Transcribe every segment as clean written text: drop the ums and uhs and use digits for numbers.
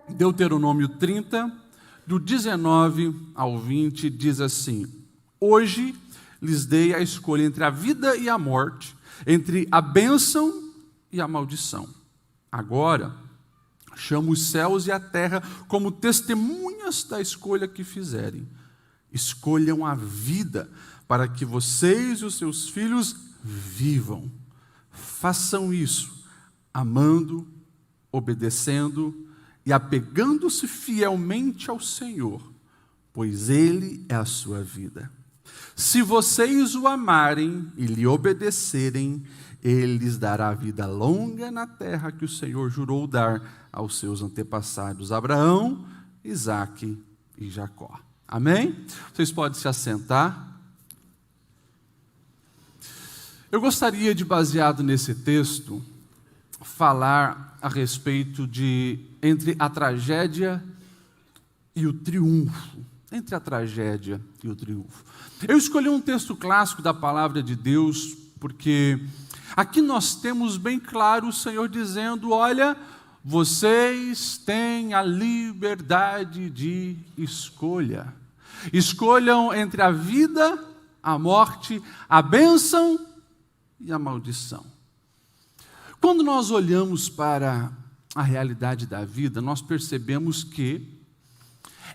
Deuteronômio 30, do 19 ao 20, diz assim: Hoje lhes dei a escolha entre a vida e a morte, entre a bênção e a maldição. Agora, chamo os céus e a terra como testemunhas da escolha que fizerem. Escolham a vida, para que vocês e os seus filhos vivam. Façam isso, amando, obedecendo e apegando-se fielmente ao Senhor, pois Ele é a sua vida. Se vocês o amarem e lhe obedecerem, Ele lhes dará vida longa na terra que o Senhor jurou dar aos seus antepassados, Abraão, Isaque e Jacó. Amém? Vocês podem se assentar. Eu gostaria de, baseado nesse texto, falar a respeito de entre a tragédia e o triunfo. Entre a tragédia e o triunfo. Eu escolhi um texto clássico da palavra de Deus, porque aqui nós temos bem claro o Senhor dizendo: olha, vocês têm a liberdade de escolha. Escolham entre a vida, a morte, a bênção e a maldição. Quando nós olhamos para a realidade da vida, nós percebemos que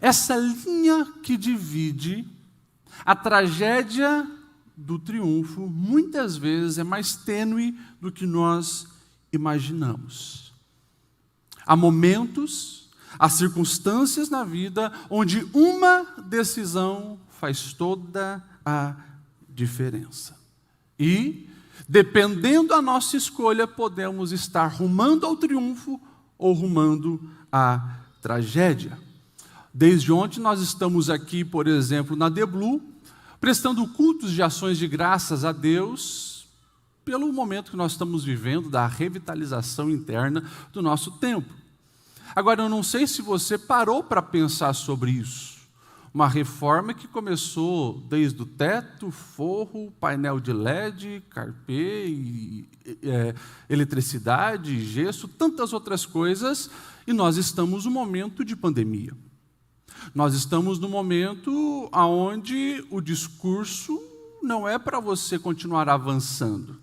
essa linha que divide a tragédia do triunfo, muitas vezes é mais tênue do que nós imaginamos. Há momentos, há circunstâncias na vida onde uma decisão faz toda a diferença. E, dependendo da nossa escolha, podemos estar rumando ao triunfo ou rumando à tragédia. Desde ontem nós estamos aqui, por exemplo, na The Blue, prestando cultos de ações de graças a Deus pelo momento que nós estamos vivendo da revitalização interna do nosso templo. Agora, eu não sei se você parou para pensar sobre isso. Uma reforma que começou desde o teto, forro, painel de LED, carpê, eletricidade, gesso, tantas outras coisas, e nós estamos num momento de pandemia. Nós estamos num momento onde o discurso não é para você continuar avançando.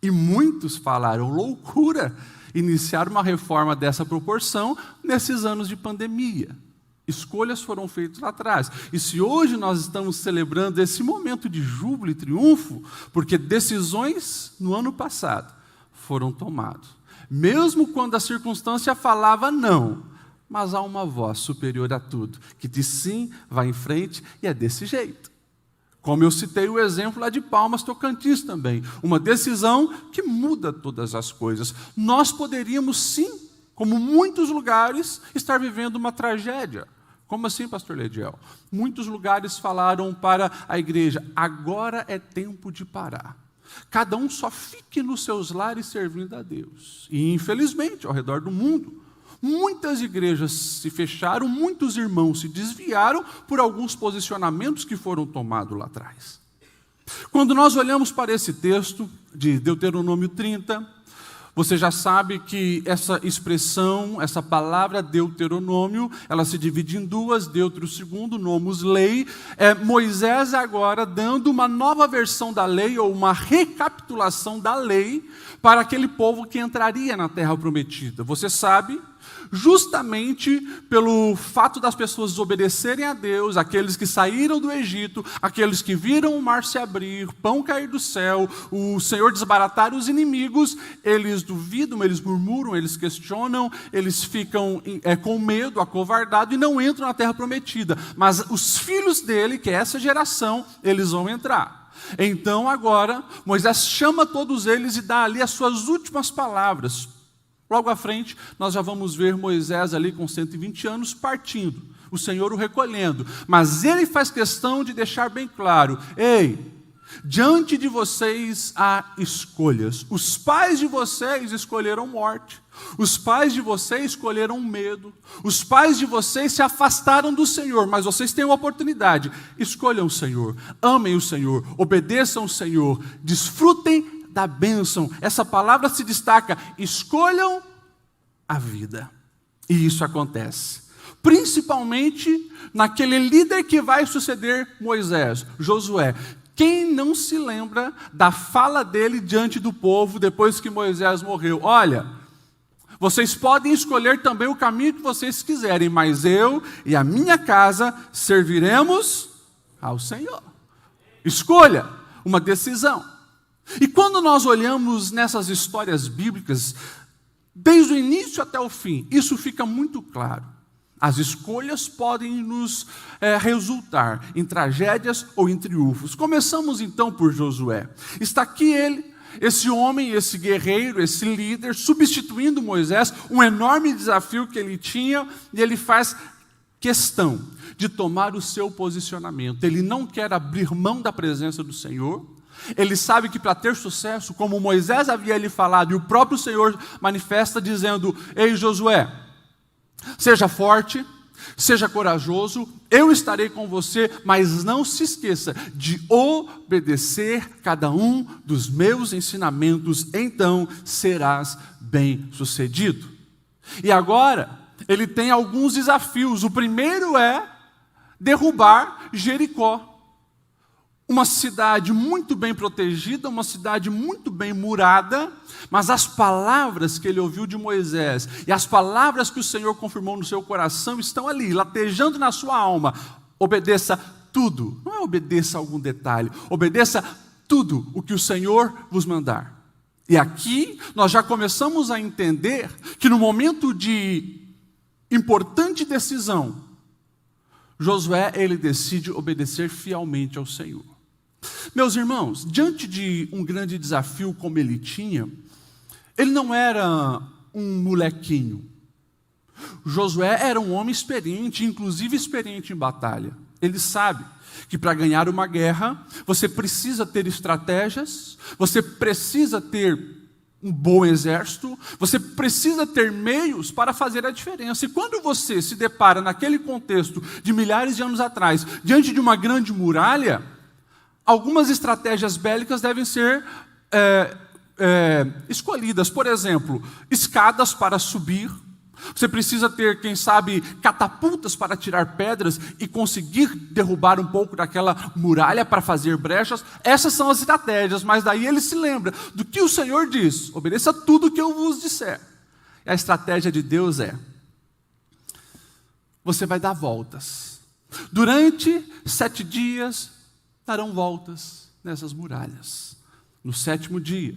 E muitos falaram: loucura iniciar uma reforma dessa proporção nesses anos de pandemia. Escolhas foram feitas lá atrás. E se hoje nós estamos celebrando esse momento de júbilo e triunfo, porque decisões no ano passado foram tomadas. Mesmo quando a circunstância falava não, mas há uma voz superior a tudo, que diz sim, vai em frente, e é desse jeito. Como eu citei o exemplo lá de Palmas, Tocantins também. Uma decisão que muda todas as coisas. Nós poderíamos sim, como muitos lugares, estar vivendo uma tragédia. Como assim, pastor Lediel? Muitos lugares falaram para a igreja: agora é tempo de parar. Cada um só fique nos seus lares servindo a Deus. E infelizmente, ao redor do mundo, muitas igrejas se fecharam, muitos irmãos se desviaram por alguns posicionamentos que foram tomados lá atrás. Quando nós olhamos para esse texto de Deuteronômio 30, você já sabe que essa expressão, essa palavra Deuteronômio, ela se divide em duas: Deutero segundo, nomos lei. Moisés agora dando uma nova versão da lei, ou uma recapitulação da lei, para aquele povo que entraria na terra prometida. Você sabe, justamente pelo fato das pessoas desobedecerem a Deus, aqueles que saíram do Egito, aqueles que viram o mar se abrir, pão cair do céu, o Senhor desbaratar os inimigos, eles duvidam, eles murmuram, eles questionam, eles ficam com medo, acovardados, e não entram na terra prometida. Mas os filhos dele, que é essa geração, eles vão entrar. Então agora, Moisés chama todos eles e dá ali as suas últimas palavras. Logo à frente, nós já vamos ver Moisés ali com 120 anos partindo, o Senhor o recolhendo. Mas ele faz questão de deixar bem claro: ei, diante de vocês há escolhas. Os pais de vocês escolheram morte. Os pais de vocês escolheram medo. Os pais de vocês se afastaram do Senhor, mas vocês têm uma oportunidade. Escolham o Senhor, amem o Senhor, obedeçam o Senhor, desfrutem da bênção. Essa palavra se destaca: escolham a vida. E isso acontece. Principalmente naquele líder que vai suceder Moisés, Josué. Quem não se lembra da fala dele diante do povo depois que Moisés morreu? Olha, vocês podem escolher também o caminho que vocês quiserem, mas eu e a minha casa serviremos ao Senhor. Escolha, uma decisão. E quando nós olhamos nessas histórias bíblicas, desde o início até o fim, isso fica muito claro. As escolhas podem nos resultar em tragédias ou em triunfos. Começamos então por Josué. Está aqui ele, esse homem, esse guerreiro, esse líder, substituindo Moisés, um enorme desafio que ele tinha, e ele faz questão de tomar o seu posicionamento. Ele não quer abrir mão da presença do Senhor. Ele sabe que para ter sucesso, como Moisés havia lhe falado, e o próprio Senhor manifesta dizendo: ei Josué, seja forte, seja corajoso, eu estarei com você, mas não se esqueça de obedecer cada um dos meus ensinamentos, então serás bem-sucedido. E agora, ele tem alguns desafios. O primeiro é derrubar Jericó. Uma cidade muito bem protegida, uma cidade muito bem murada, mas as palavras que ele ouviu de Moisés e as palavras que o Senhor confirmou no seu coração estão ali, latejando na sua alma. Obedeça tudo, não é obedeça algum detalhe, obedeça tudo o que o Senhor vos mandar. E aqui nós já começamos a entender que no momento de importante decisão, Josué, ele decide obedecer fielmente ao Senhor. Meus irmãos, diante de um grande desafio como ele tinha, ele não era um molequinho. Josué era um homem experiente, inclusive experiente em batalha. Ele sabe que para ganhar uma guerra, você precisa ter estratégias, você precisa ter um bom exército, você precisa ter meios para fazer a diferença. E quando você se depara naquele contexto de milhares de anos atrás, diante de uma grande muralha, algumas estratégias bélicas devem ser escolhidas. Por exemplo, escadas para subir. Você precisa ter, quem sabe, catapultas para tirar pedras e conseguir derrubar um pouco daquela muralha para fazer brechas. Essas são as estratégias, mas daí ele se lembra do que o Senhor diz: obedeça tudo o que eu vos disser. E a estratégia de Deus é: você vai dar voltas. Durante 7 dias, darão voltas nessas muralhas. No 7º dia,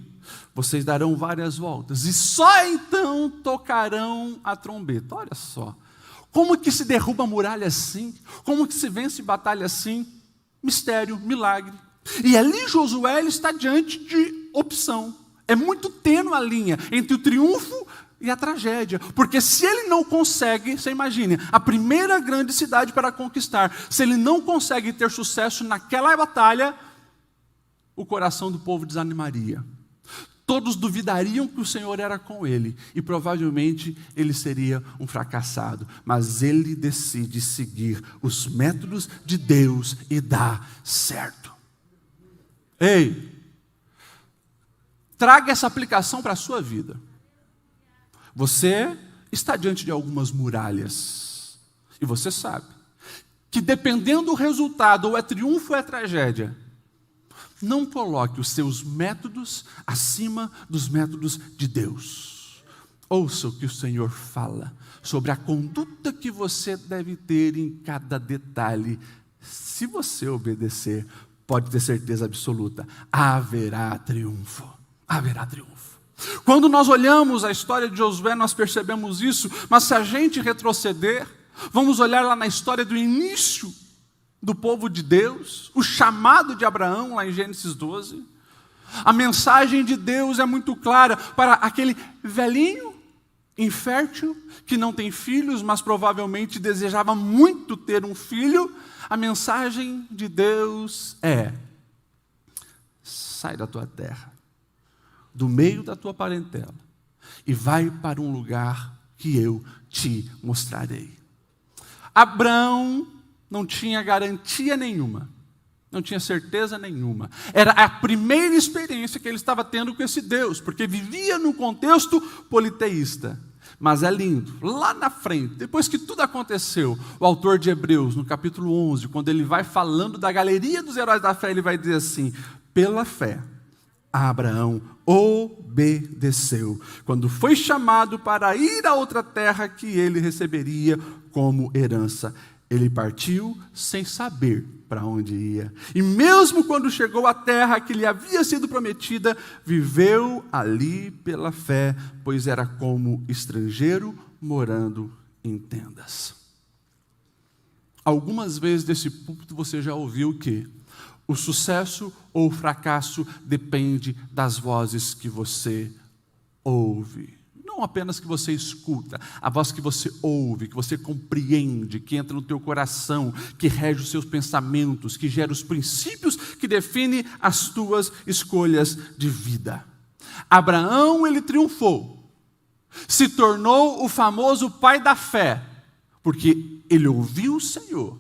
vocês darão várias voltas, e só então tocarão a trombeta. Olha só, como que se derruba a muralha assim? Como que se vence batalha assim? Mistério, milagre. E ali Josué ele está diante de opção. É muito tênue a linha entre o triunfo e a tragédia, porque se ele não consegue, você imagine, a primeira grande cidade para conquistar, se ele não consegue ter sucesso naquela batalha, o coração do povo desanimaria. Todos duvidariam que o Senhor era com ele, e provavelmente ele seria um fracassado, mas ele decide seguir os métodos de Deus e dá certo. Ei, traga essa aplicação para a sua vida. Você está diante de algumas muralhas, e você sabe que dependendo do resultado, ou é triunfo ou é tragédia, não coloque os seus métodos acima dos métodos de Deus. Ouça o que o Senhor fala sobre a conduta que você deve ter em cada detalhe. Se você obedecer, pode ter certeza absoluta, haverá triunfo. Haverá triunfo. Quando nós olhamos a história de Josué, nós percebemos isso, mas se a gente retroceder, vamos olhar lá na história do início do povo de Deus, o chamado de Abraão, lá em Gênesis 12, a mensagem de Deus é muito clara para aquele velhinho, infértil, que não tem filhos, mas provavelmente desejava muito ter um filho. A mensagem de Deus é: sai da tua terra, do meio da tua parentela, e vai para um lugar que eu te mostrarei. Abraão não tinha garantia nenhuma, não tinha certeza nenhuma. Era a primeira experiência que ele estava tendo com esse Deus, porque vivia num contexto politeísta. Mas é lindo, lá na frente, depois que tudo aconteceu, o autor de Hebreus, no capítulo 11, quando ele vai falando da galeria dos heróis da fé, ele vai dizer assim: pela fé, Abraão obedeceu, quando foi chamado para ir a outra terra que ele receberia como herança. Ele partiu sem saber para onde ia. E mesmo quando chegou à terra que lhe havia sido prometida, viveu ali pela fé, pois era como estrangeiro morando em tendas. Algumas vezes desse púlpito você já ouviu que o sucesso ou o fracasso depende das vozes que você ouve. Não apenas que você escuta, a voz que você ouve, que você compreende, que entra no teu coração, que rege os seus pensamentos, que gera os princípios que definem as tuas escolhas de vida. Abraão, ele triunfou, se tornou o famoso pai da fé, porque ele ouviu o Senhor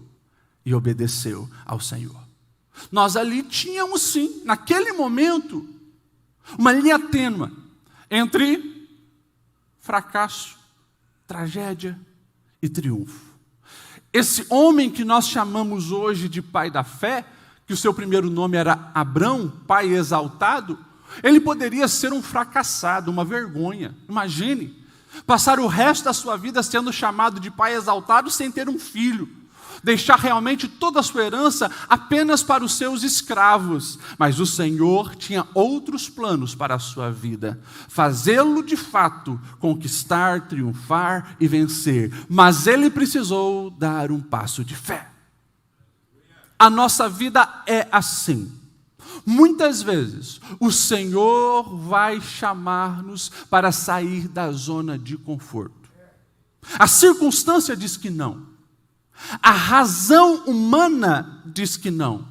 e obedeceu ao Senhor. Nós ali tínhamos sim, naquele momento, uma linha tênue entre fracasso, tragédia e triunfo. Esse homem que nós chamamos hoje de pai da fé, que o seu primeiro nome era Abrão, pai exaltado, ele poderia ser um fracassado, uma vergonha. Imagine, passar o resto da sua vida sendo chamado de pai exaltado sem ter um filho. Deixar realmente toda a sua herança apenas para os seus escravos. Mas o Senhor tinha outros planos para a sua vida. Fazê-lo de fato conquistar, triunfar e vencer. Mas ele precisou dar um passo de fé. A nossa vida é assim. Muitas vezes o Senhor vai chamar-nos para sair da zona de conforto. A circunstância diz que não. A razão humana diz que não.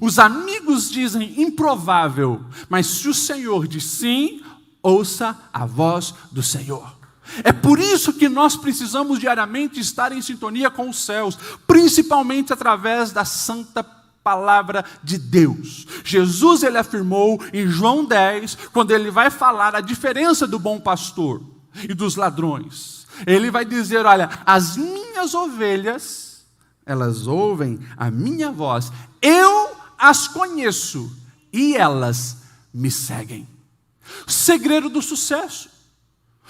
Os amigos dizem improvável, mas se o Senhor diz sim, ouça a voz do Senhor. É por isso que nós precisamos diariamente estar em sintonia com os céus, principalmente através da santa palavra de Deus. Jesus, ele afirmou em João 10, quando ele vai falar a diferença do bom pastor e dos ladrões. Ele vai dizer, olha, as minhas ovelhas, elas ouvem a minha voz, eu as conheço e elas me seguem. O segredo do sucesso.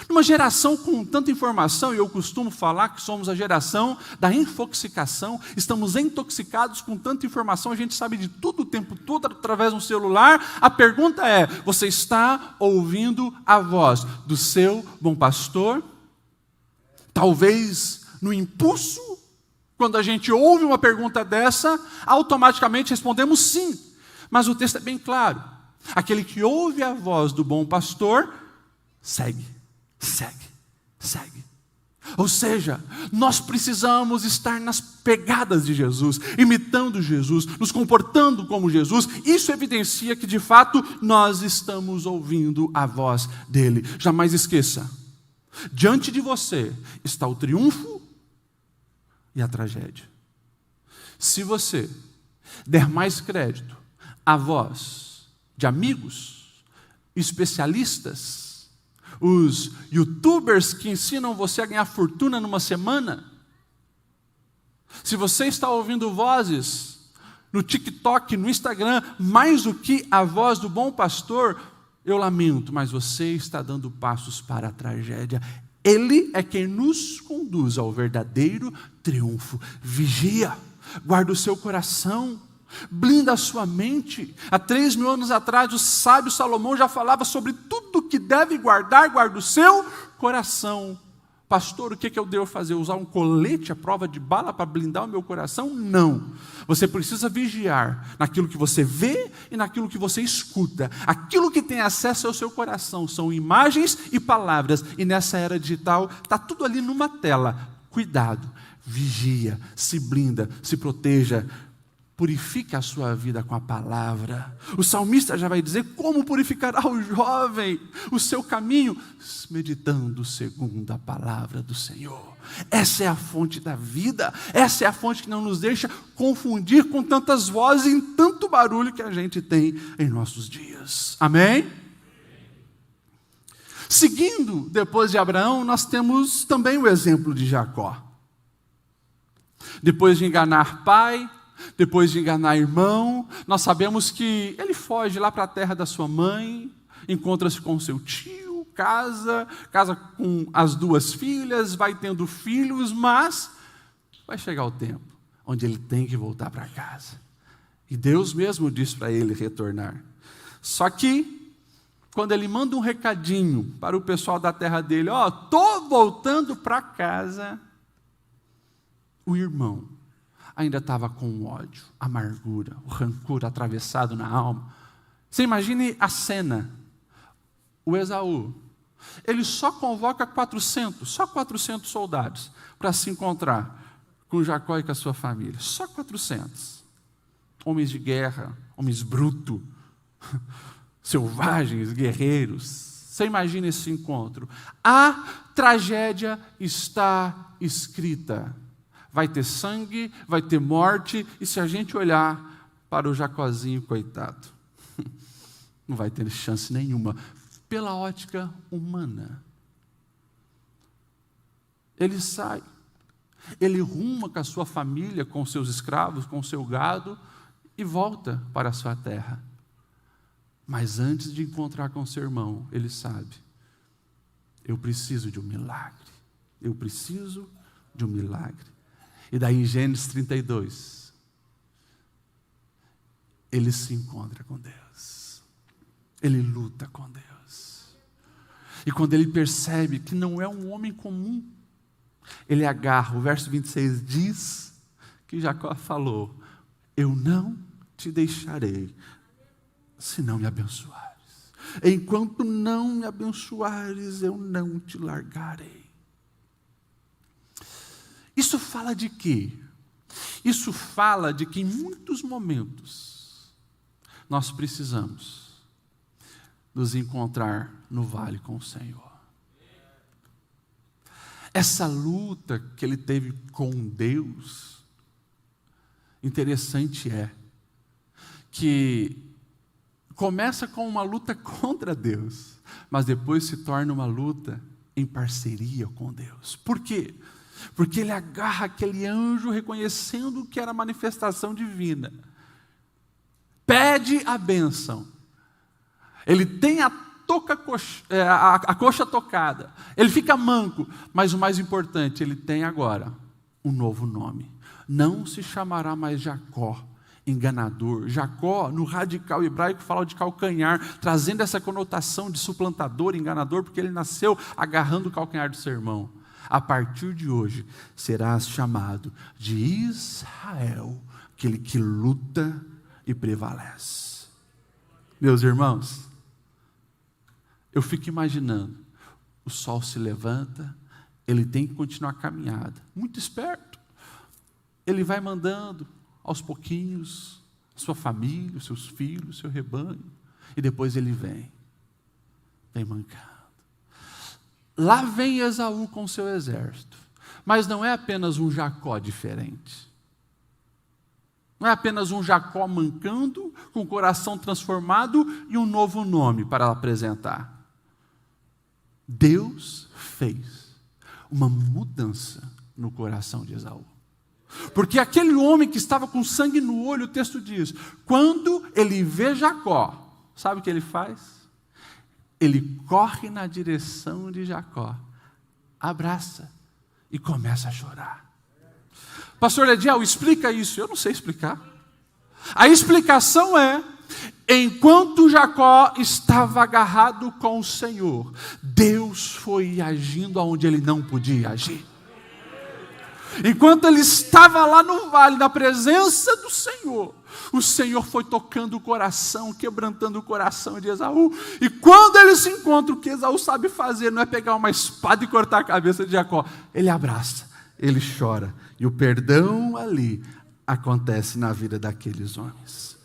Numa geração com tanta informação, e eu costumo falar que somos a geração da infoxicação, estamos intoxicados com tanta informação, a gente sabe de tudo o tempo todo através de um celular. A pergunta é, você está ouvindo a voz do seu bom pastor? Talvez no impulso, quando a gente ouve uma pergunta dessa, automaticamente respondemos sim. Mas o texto é bem claro. Aquele que ouve a voz do bom pastor, segue. Ou seja, nós precisamos estar nas pegadas de Jesus, imitando Jesus, nos comportando como Jesus. Isso evidencia que de fato nós estamos ouvindo a voz dele. Jamais esqueça, diante de você está o triunfo e a tragédia. Se você der mais crédito à voz de amigos, especialistas, os youtubers que ensinam você a ganhar fortuna numa semana, se você está ouvindo vozes no TikTok, no Instagram, mais do que a voz do bom pastor, eu lamento, mas você está dando passos para a tragédia. Ele é quem nos conduz ao verdadeiro triunfo. Vigia, guarda o seu coração, blinda a sua mente. Há 3.000 anos atrás, o sábio Salomão já falava sobre tudo que deve guardar, guarda o seu coração. Pastor, o que eu devo fazer? Usar um colete à prova de bala para blindar o meu coração? Não. Você precisa vigiar naquilo que você vê e naquilo que você escuta. Aquilo que tem acesso ao seu coração são imagens e palavras. E nessa era digital, está tudo ali numa tela. Cuidado, vigia, se blinda, se proteja. Purifique a sua vida com a palavra. O salmista já vai dizer como purificará o jovem o seu caminho, meditando segundo a palavra do Senhor. Essa é a fonte da vida, essa é a fonte que não nos deixa confundir com tantas vozes e tanto barulho que a gente tem em nossos dias. Amém? Seguindo depois de Abraão, nós temos também o exemplo de Jacó. Depois de enganar pai, depois de enganar irmão, nós sabemos que ele foge lá para a terra da sua mãe, encontra-se com seu tio, casa com as 2 filhas, vai tendo filhos, mas vai chegar o tempo onde ele tem que voltar para casa. E Deus mesmo diz para ele retornar. Só que, quando ele manda um recadinho para o pessoal da terra dele, estou voltando para casa, o irmão ainda estava com o ódio, a amargura, o rancor atravessado na alma. Você imagine a cena. O Esaú, ele só convoca 400 soldados para se encontrar com Jacó e com a sua família. Só 400. Homens de guerra, homens brutos, selvagens, guerreiros. Você imagina esse encontro. A tragédia está escrita. Vai ter sangue, vai ter morte, e se a gente olhar para o Jacózinho, coitado, não vai ter chance nenhuma, pela ótica humana. Ele sai, ele ruma com a sua família, com seus escravos, com o seu gado, e volta para a sua terra. Mas antes de encontrar com seu irmão, ele sabe, eu preciso de um milagre, eu preciso de um milagre. E daí em Gênesis 32, ele se encontra com Deus, ele luta com Deus. E quando ele percebe que não é um homem comum, ele agarra, o verso 26 diz que Jacó falou, eu não te deixarei, se não me abençoares. Enquanto não me abençoares, eu não te largarei. Isso fala de quê? Isso fala de que em muitos momentos nós precisamos nos encontrar no vale com o Senhor. Essa luta que ele teve com Deus, interessante é que começa com uma luta contra Deus, mas depois se torna uma luta em parceria com Deus. Por quê? Porque ele agarra aquele anjo reconhecendo que era manifestação divina. Pede a bênção. Ele tem a coxa tocada. Ele fica manco. Mas o mais importante, ele tem agora um novo nome. Não se chamará mais Jacó, enganador. Jacó, no radical hebraico, fala de calcanhar, trazendo essa conotação de suplantador, enganador, porque ele nasceu agarrando o calcanhar do seu irmão. A partir de hoje, serás chamado de Israel, aquele que luta e prevalece. Meus irmãos, eu fico imaginando, o sol se levanta, ele tem que continuar a caminhada, muito esperto, ele vai mandando aos pouquinhos, sua família, seus filhos, seu rebanho, e depois ele vem mancando. Lá vem Esaú com seu exército, mas não é apenas um Jacó diferente, não é apenas um Jacó mancando, com o coração transformado e um novo nome para apresentar. Deus fez uma mudança no coração de Esaú. Porque aquele homem que estava com sangue no olho, o texto diz, quando ele vê Jacó, sabe o que ele faz? Ele corre na direção de Jacó, abraça e começa a chorar. Pastor Lediel, explica isso. Eu não sei explicar. A explicação é, enquanto Jacó estava agarrado com o Senhor, Deus foi agindo onde ele não podia agir. Enquanto ele estava lá no vale, na presença do Senhor, o Senhor foi tocando o coração, quebrantando o coração de Esaú. E quando ele se encontra, o que Esaú sabe fazer não é pegar uma espada e cortar a cabeça de Jacó. Ele abraça, ele chora. E o perdão ali acontece na vida daqueles homens.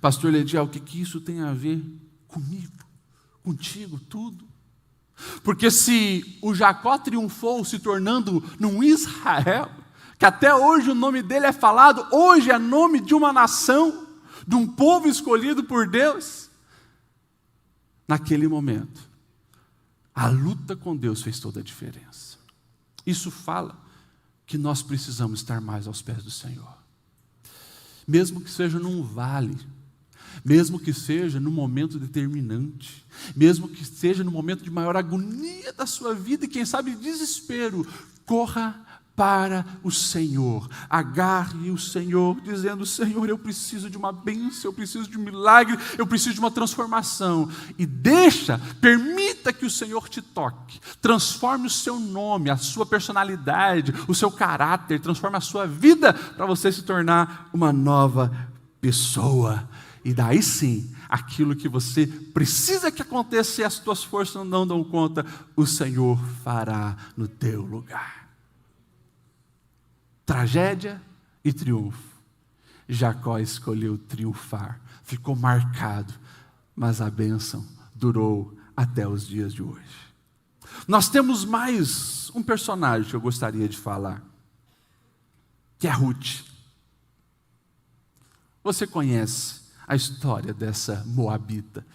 Pastor Lediel, o que isso tem a ver comigo, contigo, tudo? Porque se o Jacó triunfou se tornando num Israel, que até hoje o nome dele é falado, hoje é nome de uma nação, de um povo escolhido por Deus, naquele momento, a luta com Deus fez toda a diferença. Isso fala que nós precisamos estar mais aos pés do Senhor. Mesmo que seja num vale, mesmo que seja num momento determinante, mesmo que seja no momento de maior agonia da sua vida e quem sabe desespero, corra para o Senhor, agarre o Senhor, dizendo: Senhor, eu preciso de uma bênção, eu preciso de um milagre, eu preciso de uma transformação. E permita que o Senhor te toque, transforme o seu nome, a sua personalidade, o seu caráter, transforme a sua vida para você se tornar uma nova pessoa. E daí sim, aquilo que você precisa que aconteça e as tuas forças não dão conta, o Senhor fará no teu lugar. Tragédia e triunfo. Jacó escolheu triunfar, ficou marcado, mas a bênção durou até os dias de hoje. Nós temos mais um personagem que eu gostaria de falar, que é Ruth. Você conhece a história dessa moabita?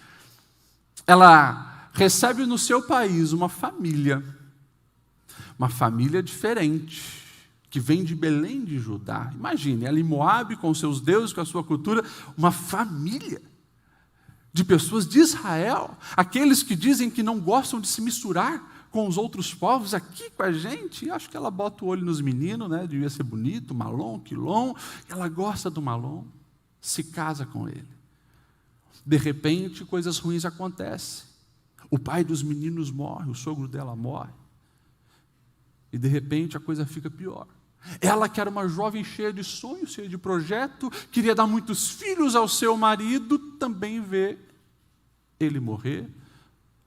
Ela recebe no seu país uma família diferente, que vem de Belém de Judá. Imagine, ela em Moabe, com seus deuses, com a sua cultura, uma família de pessoas de Israel, aqueles que dizem que não gostam de se misturar com os outros povos, aqui com a gente. Acho que ela bota o olho nos meninos, né? Devia ser bonito, Malom, Quilom. Ela gosta do Malom, se casa com ele. De repente, coisas ruins acontecem. O pai dos meninos morre, o sogro dela morre. E de repente a coisa fica pior. Ela, que era uma jovem cheia de sonhos, cheia de projeto, queria dar muitos filhos ao seu marido, também vê ele morrer,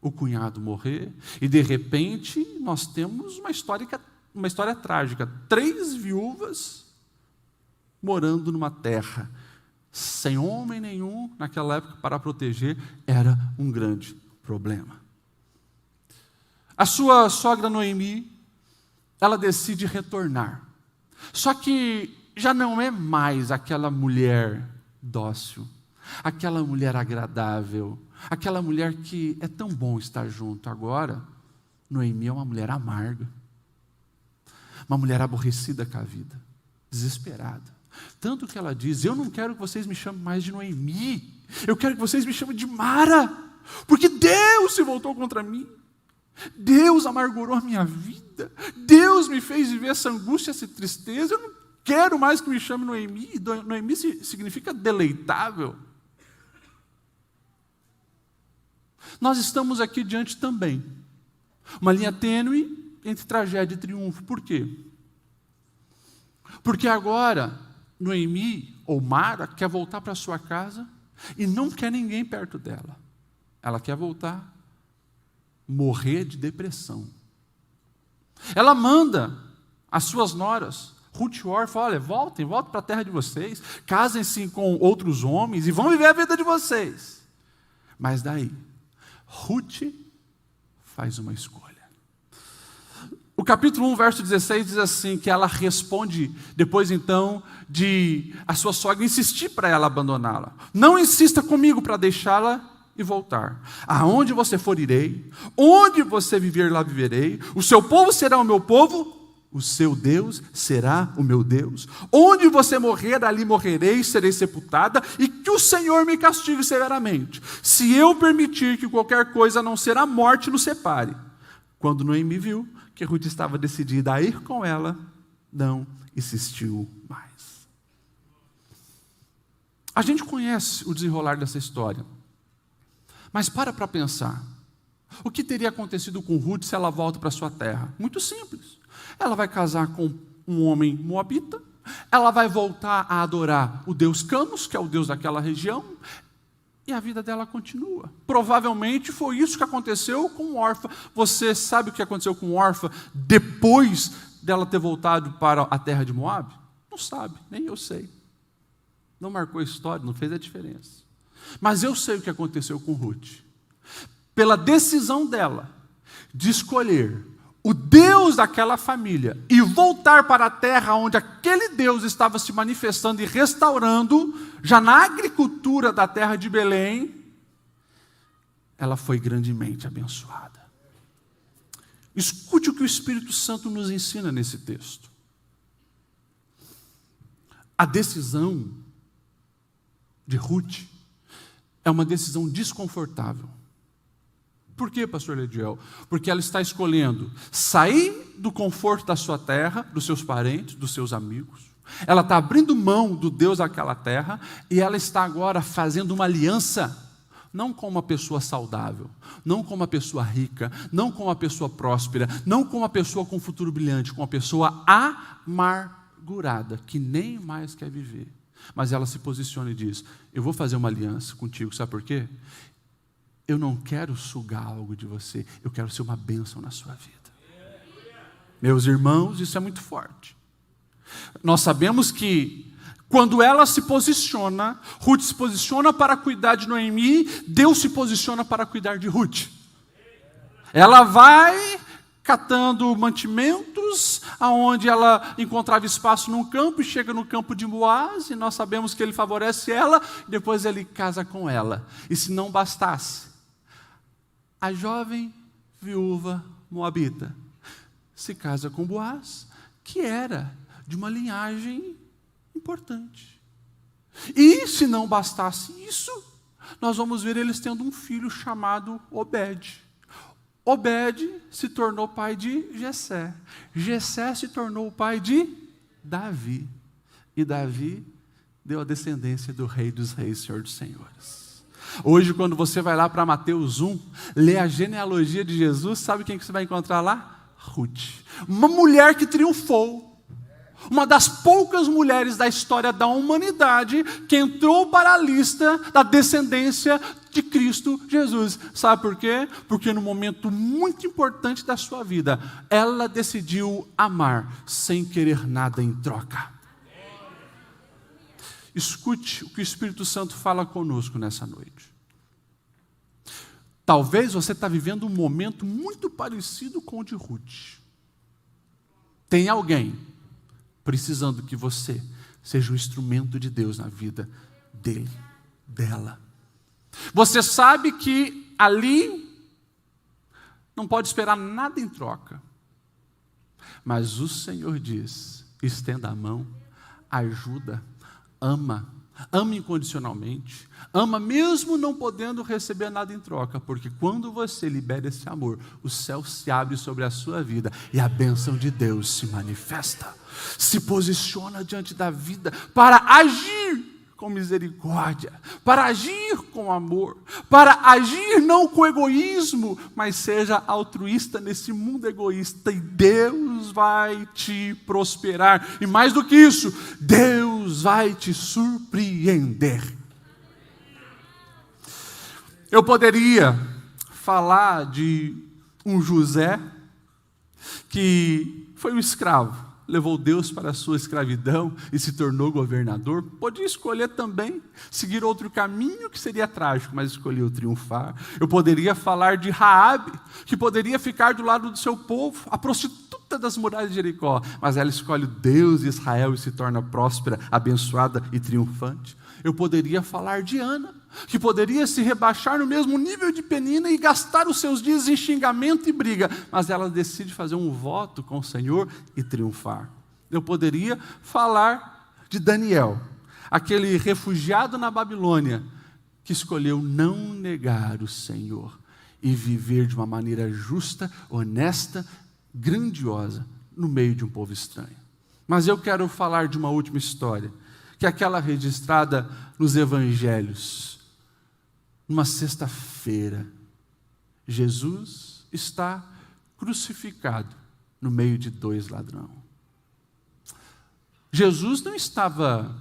o cunhado morrer, e de repente nós temos uma história trágica. 3 viúvas morando numa terra, sem homem nenhum, naquela época, para proteger, era um grande problema. A sua sogra Noemi, ela decide retornar. Só que já não é mais aquela mulher dócil, aquela mulher agradável, aquela mulher que é tão bom estar junto. Agora, Noemi é uma mulher amarga, uma mulher aborrecida com a vida, desesperada. Tanto que ela diz: eu não quero que vocês me chamem mais de Noemi, eu quero que vocês me chamem de Mara, porque Deus se voltou contra mim. Deus amargurou a minha vida, Deus me fez viver essa angústia, essa tristeza. Eu não quero mais que me chame Noemi. Noemi significa deleitável. Nós estamos aqui diante também uma linha tênue entre tragédia e triunfo. Por quê? Porque agora Noemi, ou Mara, quer voltar para sua casa e não quer ninguém perto dela. Ela quer voltar, morrer de depressão. Ela manda as suas noras, Ruth e Orfa: olha, voltem para a terra de vocês, casem-se com outros homens e vão viver a vida de vocês. Mas daí, Ruth faz uma escolha. O capítulo 1, verso 16 diz assim, que ela responde, depois então de a sua sogra insistir para ela abandoná-la: não insista comigo para deixá-la e voltar. Aonde você for, irei. Onde você viver, lá viverei. O seu povo será o meu povo, o seu Deus será o meu Deus. Onde você morrer, ali morrerei, serei sepultada, e que o Senhor me castigue severamente, se eu permitir que qualquer coisa a não ser a morte nos separe. Quando Noemi viu que Ruth estava decidida a ir com ela, não insistiu mais. A gente conhece o desenrolar dessa história. Mas para pensar, o que teria acontecido com Ruth se ela volta para sua terra? Muito simples. Ela vai casar com um homem moabita, ela vai voltar a adorar o deus Camus, que é o deus daquela região, e a vida dela continua. Provavelmente foi isso que aconteceu com Orfa. Você sabe o que aconteceu com Orfa depois dela ter voltado para a terra de Moabe? Não sabe, nem eu sei. Não marcou a história, não fez a diferença. Mas eu sei o que aconteceu com Ruth. Pela decisão dela de escolher o Deus daquela família e voltar para a terra onde aquele Deus estava se manifestando e restaurando, já na agricultura da terra de Belém, ela foi grandemente abençoada. Escute o que o Espírito Santo nos ensina nesse texto. A decisão de Ruth é uma decisão desconfortável. Por quê, pastor Lediel? Porque ela está escolhendo sair do conforto da sua terra, dos seus parentes, dos seus amigos. Ela está abrindo mão do Deus daquela terra e ela está agora fazendo uma aliança, não com uma pessoa saudável, não com uma pessoa rica, não com uma pessoa próspera, não com uma pessoa com um futuro brilhante, com uma pessoa amargurada, que nem mais quer viver. Mas ela se posiciona e diz: eu vou fazer uma aliança contigo, sabe por quê? Eu não quero sugar algo de você, eu quero ser uma bênção na sua vida. Meus irmãos, isso é muito forte. Nós sabemos que quando ela se posiciona, Ruth se posiciona para cuidar de Noemi, Deus se posiciona para cuidar de Ruth. Ela vai catando mantimentos, aonde ela encontrava espaço num campo, e chega no campo de Boaz, e nós sabemos que ele favorece ela, e depois ele casa com ela. E se não bastasse, a jovem viúva moabita se casa com Boaz, que era de uma linhagem importante. E se não bastasse isso, nós vamos ver eles tendo um filho chamado Obed. Obed se tornou pai de Jessé. Jessé se tornou o pai de Davi. E Davi deu a descendência do Rei dos Reis, Senhor dos Senhores. Hoje, quando você vai lá para Mateus 1, lê a genealogia de Jesus, sabe quem que você vai encontrar lá? Ruth. Uma mulher que triunfou. Uma das poucas mulheres da história da humanidade que entrou para a lista da descendência de Cristo Jesus. Sabe por quê? Porque no momento muito importante da sua vida, ela decidiu amar sem querer nada em troca. Escute o que o Espírito Santo fala conosco nessa noite. Talvez você está vivendo um momento muito parecido com o de Ruth. Tem alguém precisando que você seja um instrumento de Deus na vida dele, dela. Você sabe que ali não pode esperar nada em troca. Mas o Senhor diz: estenda a mão, ajuda, ama incondicionalmente, ama mesmo não podendo receber nada em troca, porque quando você libera esse amor, o céu se abre sobre a sua vida e a bênção de Deus se manifesta. Se posiciona diante da vida para agir com misericórdia, para agir com amor, para agir não com egoísmo, mas seja altruísta nesse mundo egoísta, e Deus vai te prosperar. E mais do que isso, Deus vai te surpreender. Eu poderia falar de um José que foi um escravo, levou Deus para a sua escravidão e se tornou governador. Podia escolher também seguir outro caminho que seria trágico, mas escolheu triunfar. Eu poderia falar de Raabe, que poderia ficar do lado do seu povo, a prostituta das muralhas de Jericó, mas ela escolhe Deus e Israel e se torna próspera, abençoada e triunfante. Eu poderia falar de Ana, que poderia se rebaixar no mesmo nível de Penina e gastar os seus dias em xingamento e briga, mas ela decide fazer um voto com o Senhor e triunfar. Eu poderia falar de Daniel, aquele refugiado na Babilônia, que escolheu não negar o Senhor e viver de uma maneira justa, honesta, grandiosa, no meio de um povo estranho. Mas eu quero falar de uma última história, que é aquela registrada nos evangelhos. Numa sexta-feira, Jesus está crucificado no meio de dois ladrões. Jesus não estava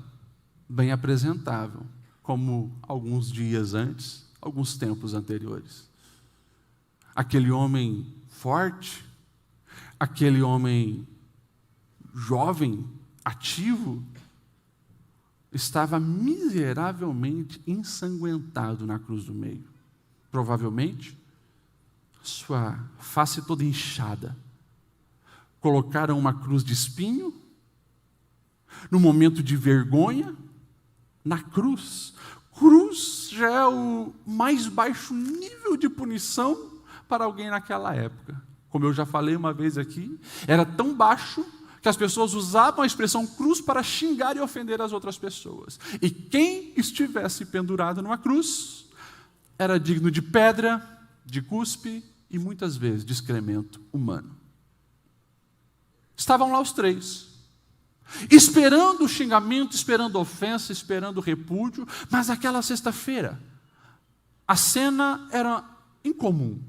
bem apresentável, como alguns dias antes, alguns tempos anteriores. Aquele homem forte, aquele homem jovem, ativo, estava miseravelmente ensanguentado na cruz do meio. Provavelmente, sua face toda inchada. Colocaram uma cruz de espinho, no momento de vergonha, na cruz, cruz já é o mais baixo nível de punição para alguém naquela época. Como eu já falei uma vez aqui, era tão baixo que as pessoas usavam a expressão cruz para xingar e ofender as outras pessoas. E quem estivesse pendurado numa cruz era digno de pedra, de cuspe e muitas vezes de excremento humano. Estavam lá os três, esperando o xingamento, esperando a ofensa, esperando o repúdio, mas aquela sexta-feira, a cena era incomum,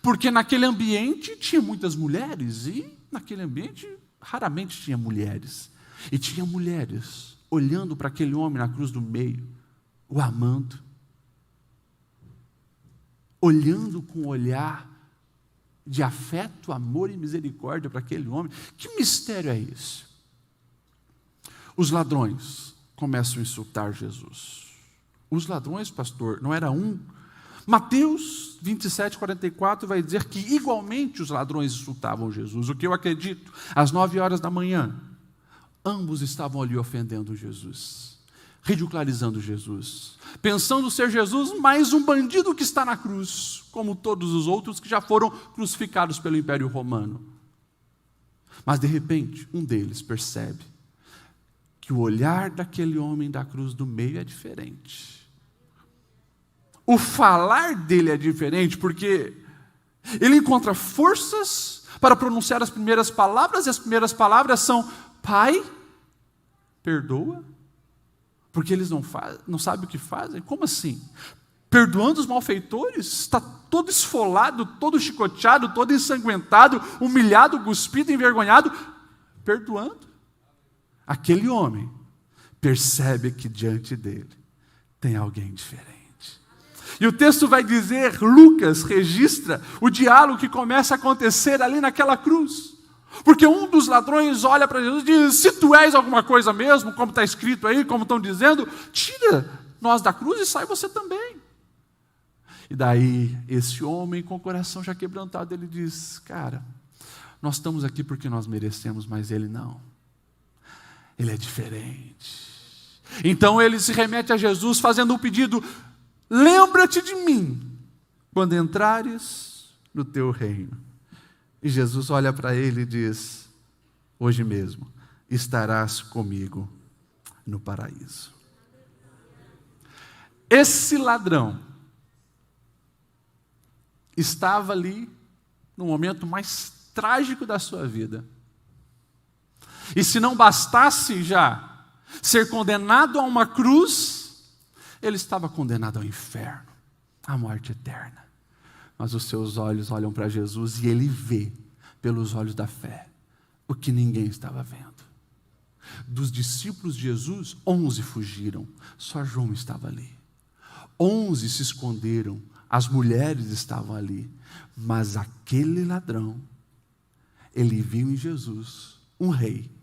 porque naquele ambiente tinha muitas mulheres, e naquele ambiente raramente tinha mulheres, e tinha mulheres olhando para aquele homem na cruz do meio, o amando, olhando com um olhar de afeto, amor e misericórdia para aquele homem. Que mistério é esse? Os ladrões começam a insultar Jesus. Os ladrões, pastor, não era um. Mateus 27, 44 vai dizer que igualmente os ladrões insultavam Jesus. O que eu acredito, às 9h da manhã, ambos estavam ali ofendendo Jesus, ridicularizando Jesus, pensando ser Jesus mais um bandido que está na cruz, como todos os outros que já foram crucificados pelo Império Romano. Mas de repente, um deles percebe que o olhar daquele homem da cruz do meio é diferente. O falar dele é diferente, porque ele encontra forças para pronunciar as primeiras palavras, e as primeiras palavras são: Pai, perdoa, porque eles não sabem o que fazem. Como assim? Perdoando os malfeitores? Está todo esfolado, todo chicoteado, todo ensanguentado, humilhado, cuspido, envergonhado, perdoando. Aquele homem percebe que diante dele tem alguém diferente. E o texto vai dizer, Lucas registra o diálogo que começa a acontecer ali naquela cruz. Porque um dos ladrões olha para Jesus e diz: se tu és alguma coisa mesmo, como está escrito aí, como estão dizendo, tira nós da cruz e sai você também. E daí, esse homem com o coração já quebrantado, ele diz: cara, nós estamos aqui porque nós merecemos, mas ele não. Ele é diferente. Então ele se remete a Jesus fazendo um pedido: lembra-te de mim quando entrares no teu reino. E Jesus olha para ele e diz: hoje mesmo estarás comigo no paraíso. Esse ladrão estava ali no momento mais trágico da sua vida. E se não bastasse já ser condenado a uma cruz, ele estava condenado ao inferno, à morte eterna. Mas os seus olhos olham para Jesus e ele vê, pelos olhos da fé, o que ninguém estava vendo. Dos discípulos de Jesus, 11 fugiram, só João estava ali. 11 se esconderam, as mulheres estavam ali. Mas aquele ladrão, ele viu em Jesus um rei,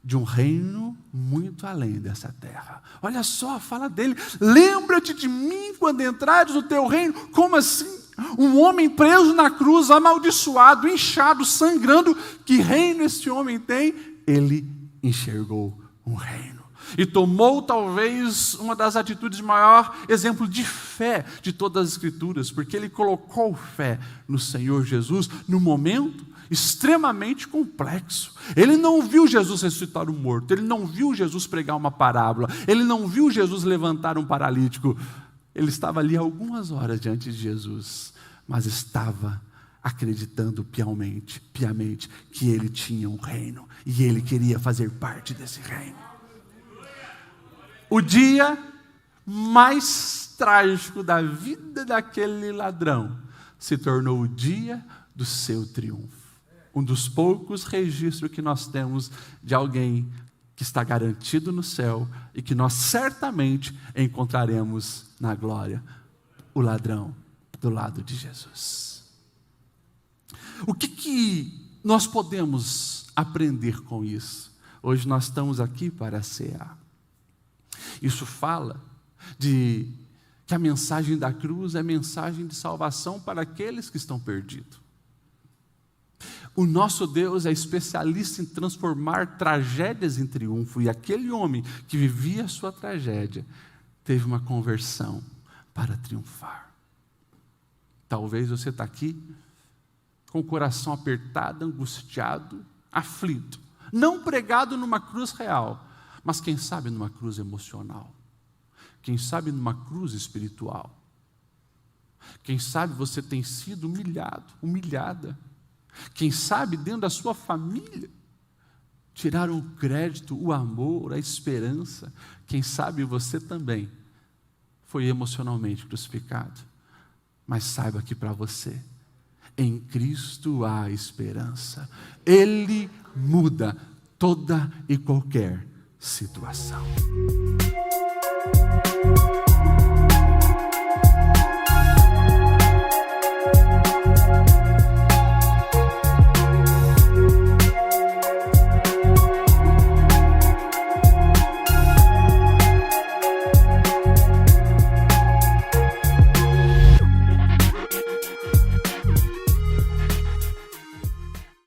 de um reino muito além dessa terra. Olha só, fala dele: lembra-te de mim quando entrares no teu reino. Como assim? Um homem preso na cruz, amaldiçoado, inchado, sangrando. Que reino esse homem tem? Ele enxergou um reino. E tomou talvez uma das atitudes de maior exemplo de fé de todas as Escrituras, porque ele colocou fé no Senhor Jesus no momento extremamente complexo. Ele não viu Jesus ressuscitar o morto, ele não viu Jesus pregar uma parábola, ele não viu Jesus levantar um paralítico. Ele estava ali algumas horas diante de Jesus, mas estava acreditando piamente que ele tinha um reino e ele queria fazer parte desse reino. O dia mais trágico da vida daquele ladrão se tornou o dia do seu triunfo. Um dos poucos registros que nós temos de alguém que está garantido no céu e que nós certamente encontraremos na glória. O ladrão do lado de Jesus. O que nós podemos aprender com isso? Hoje nós estamos aqui para cear. Isso fala de que a mensagem da cruz é mensagem de salvação para aqueles que estão perdidos. O nosso Deus é especialista em transformar tragédias em triunfo, e aquele homem que vivia a sua tragédia teve uma conversão para triunfar. Talvez você está aqui com o coração apertado, angustiado, aflito. Não pregado numa cruz real, mas quem sabe numa cruz emocional. Quem sabe numa cruz espiritual. Quem sabe você tem sido humilhado, humilhada. Quem sabe dentro da sua família tiraram o crédito, o amor, a esperança. Quem sabe você também foi emocionalmente crucificado. Mas saiba que para você, em Cristo há esperança. Ele muda toda e qualquer situação.